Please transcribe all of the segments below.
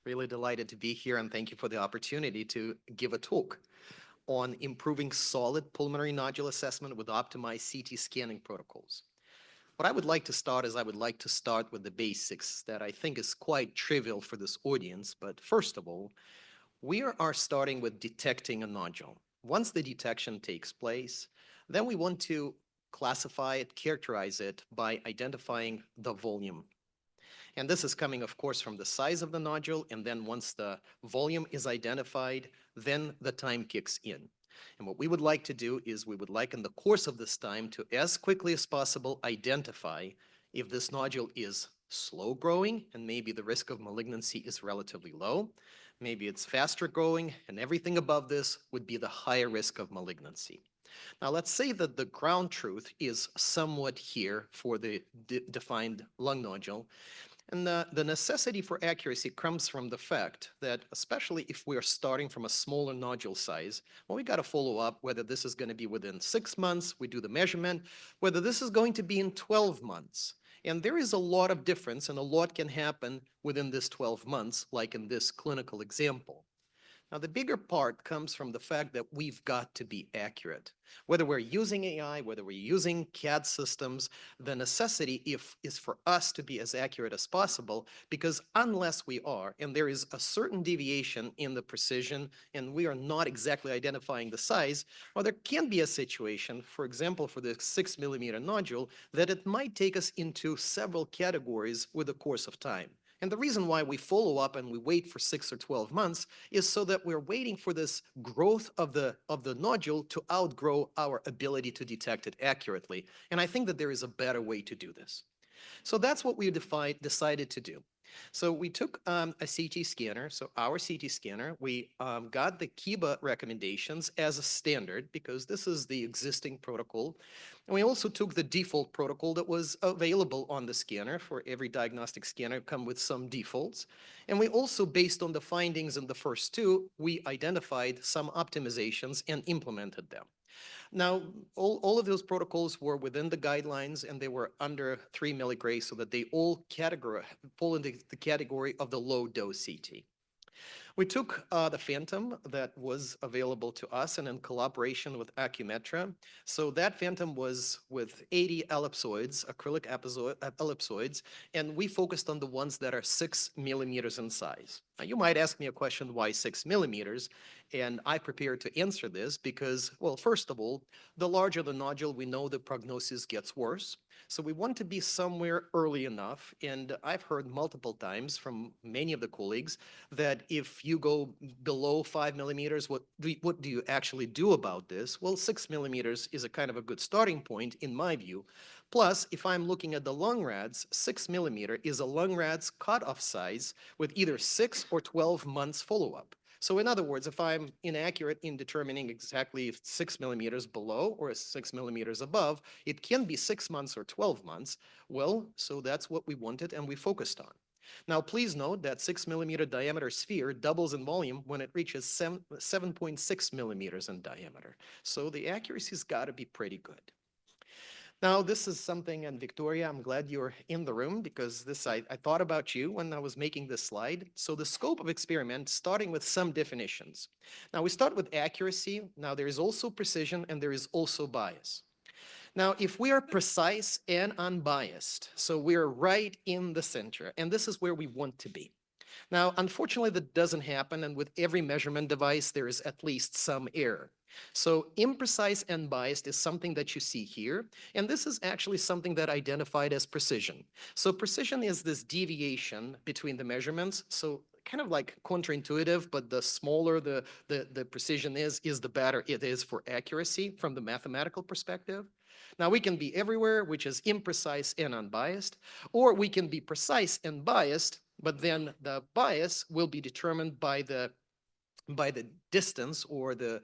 Really delighted to be here, and thank you for the opportunity to give a talk on improving solid pulmonary nodule assessment with optimized CT scanning protocols. What I would like to start is I would like to start with the basics that I think is quite trivial for this audience. But first of all, we are starting with detecting a nodule. Once the detection takes place, then we want to classify it, characterize it by identifying the volume. And this is coming, of course, from the size of the nodule. And then once the volume is identified, then the time kicks in. And what we would like to do is we would like in the course of this time to, as quickly as possible, identify if this nodule is slow growing and maybe the risk of malignancy is relatively low. Maybe it's faster growing, and everything above this would be the higher risk of malignancy. Now, let's say that the ground truth is somewhat here for the defined lung nodule. And the necessity for accuracy comes from the fact that, especially if we're starting from a smaller nodule size, well, we got to follow up whether this is going to be within 6 months, we do the measurement, whether this is going to be in 12 months. And there is a lot of difference, and a lot can happen within this 12 months, like in this clinical example. Now, the bigger part comes from the fact that we've got to be accurate. Whether we're using AI, whether we're using CAD systems, the necessity is for us to be as accurate as possible, because unless we are, and there is a certain deviation in the precision, and we are not exactly identifying the size, well, there can be a situation, for example, for the 6 millimeter nodule, that it might take us into several categories with the course of time. And the reason why we follow up and we wait for 6 or 12 months is so that we're waiting for this growth of the nodule to outgrow our ability to detect it accurately. And I think that there is a better way to do this. So that's what we decided to do. So we took a CT scanner, so our CT scanner, we got the KIBA recommendations as a standard because this is the existing protocol. And we also took the default protocol that was available on the scanner. For every diagnostic scanner come with some defaults. And we also, based on the findings in the first two, we identified some optimizations and implemented them. Now, all of those protocols were within the guidelines, and they were under 3 milligray, so that they all fall into the category of the low-dose CT. We took the Phantom that was available to us and in collaboration with Acumetra. So that Phantom was with 80 ellipsoids, acrylic ellipsoids, and we focused on the ones that are 6 millimeters in size. Now, you might ask me a question, why 6 millimeters? And I prepared to answer this because, well, first of all, the larger the nodule, we know the prognosis gets worse. So we want to be somewhere early enough. And I've heard multiple times from many of the colleagues that if you go below 5 millimeters, what do you actually do about this? Well, 6 millimeters is a kind of a good starting point in my view. Plus, if I'm looking at the lung rads, 6 millimeter is a lung rad's cutoff size with either 6 or 12 months follow-up. So in other words, if I'm inaccurate in determining exactly if 6 millimeters below or 6 millimeters above, it can be 6 months or 12 months. Well, so that's what we wanted and we focused on. Now, please note that 6 millimeter diameter sphere doubles in volume when it reaches 7.6 millimeters in diameter. So the accuracy's got to be pretty good. Now, this is something, and Victoria, I'm glad you're in the room because this I thought about you when I was making this slide. So the scope of experiment, starting with some definitions. Now, we start with accuracy. Now, there is also precision and there is also bias. Now, if we are precise and unbiased, so we're right in the center, and this is where we want to be. Now, unfortunately, that doesn't happen, and with every measurement device, there is at least some error. So imprecise and biased is something that you see here, and this is actually something that identified as precision. So precision is this deviation between the measurements. So kind of like counterintuitive, but the smaller the precision is the better it is for accuracy from the mathematical perspective. Now, we can be everywhere, which is imprecise and unbiased, or we can be precise and biased, but then the bias will be determined by the distance or the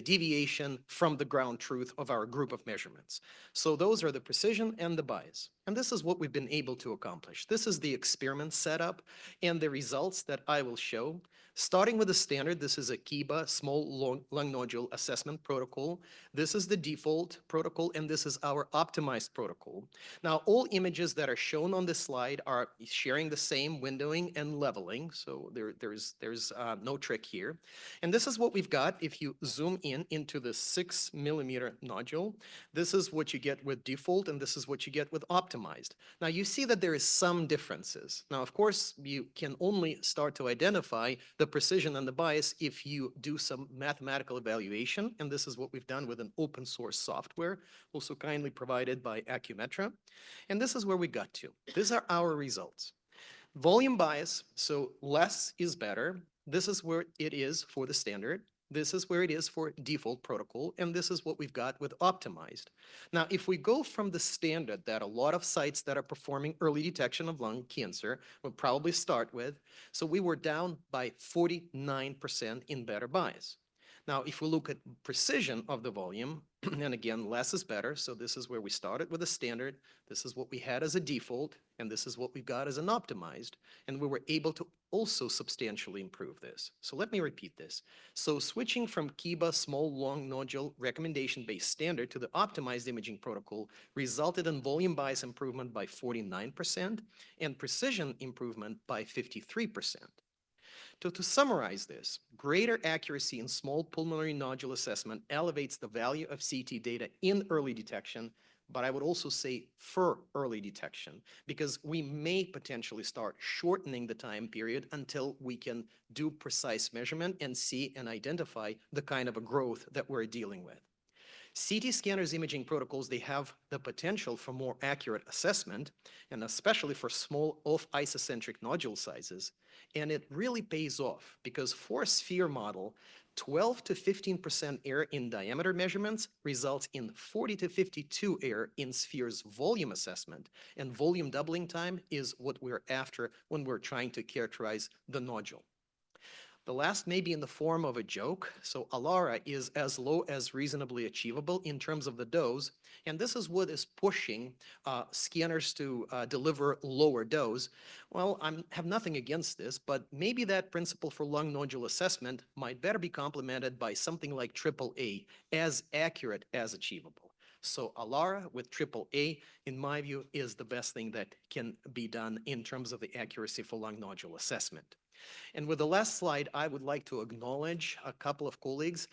deviation from the ground truth of our group of measurements. So those are the precision and the bias. And this is what we've been able to accomplish. This is the experiment setup and the results that I will show. Starting with the standard, this is a KIBA small lung nodule assessment protocol. This is the default protocol, and this is our optimized protocol. Now, all images that are shown on this slide are sharing the same windowing and leveling, so there's no trick here. And this is what we've got if you zoom in into the 6 mm nodule. This is what you get with default, and this is what you get with optimized. Now, you see that there is some differences. Now, of course, you can only start to identify the precision and the bias if you do some mathematical evaluation, and this is what we've done with an open source software, also kindly provided by Acumetra. And this is where we got to. These are our results. Volume bias, so less is better. This is where it is for the standard. This is where it is for default protocol, and this is what we've got with optimized. Now, if we go from the standard that a lot of sites that are performing early detection of lung cancer will probably start with, so we were down by 49% in better bias. Now, if we look at precision of the volume, and again, less is better, so this is where we started with a standard, this is what we had as a default, and this is what we've got as an optimized, and we were able to also substantially improve this. So let me repeat this. So switching from KIBA small lung nodule recommendation-based standard to the optimized imaging protocol resulted in volume bias improvement by 49% and precision improvement by 53%. To summarize this, greater accuracy in small pulmonary nodule assessment elevates the value of CT data in early detection, but I would also say for early detection, because we may potentially start shortening the time period until we can do precise measurement and see and identify the kind of a growth that we're dealing with. CT scanners imaging protocols, they have the potential for more accurate assessment, and especially for small off-isocentric nodule sizes. And it really pays off because for a sphere model, 12 to 15% error in diameter measurements results in 40 to 52 error in sphere's volume assessment. And volume doubling time is what we're after when we're trying to characterize the nodule. The last may be in the form of a joke. So ALARA is as low as reasonably achievable in terms of the dose. And this is what is pushing scanners to deliver lower dose. Well, I have nothing against this, but maybe that principle for lung nodule assessment might better be complemented by something like AAA, as accurate as achievable. So ALARA with AAA, in my view, is the best thing that can be done in terms of the accuracy for lung nodule assessment. And with the last slide, I would like to acknowledge a couple of colleagues.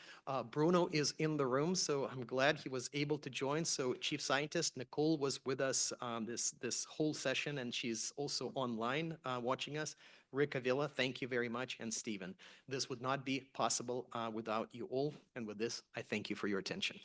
Bruno is in the room, so I'm glad he was able to join. So Chief Scientist Nicole was with us this whole session, and she's also online watching us. Rick Avila, thank you very much, and Stephen. This would not be possible without you all, and with this, I thank you for your attention.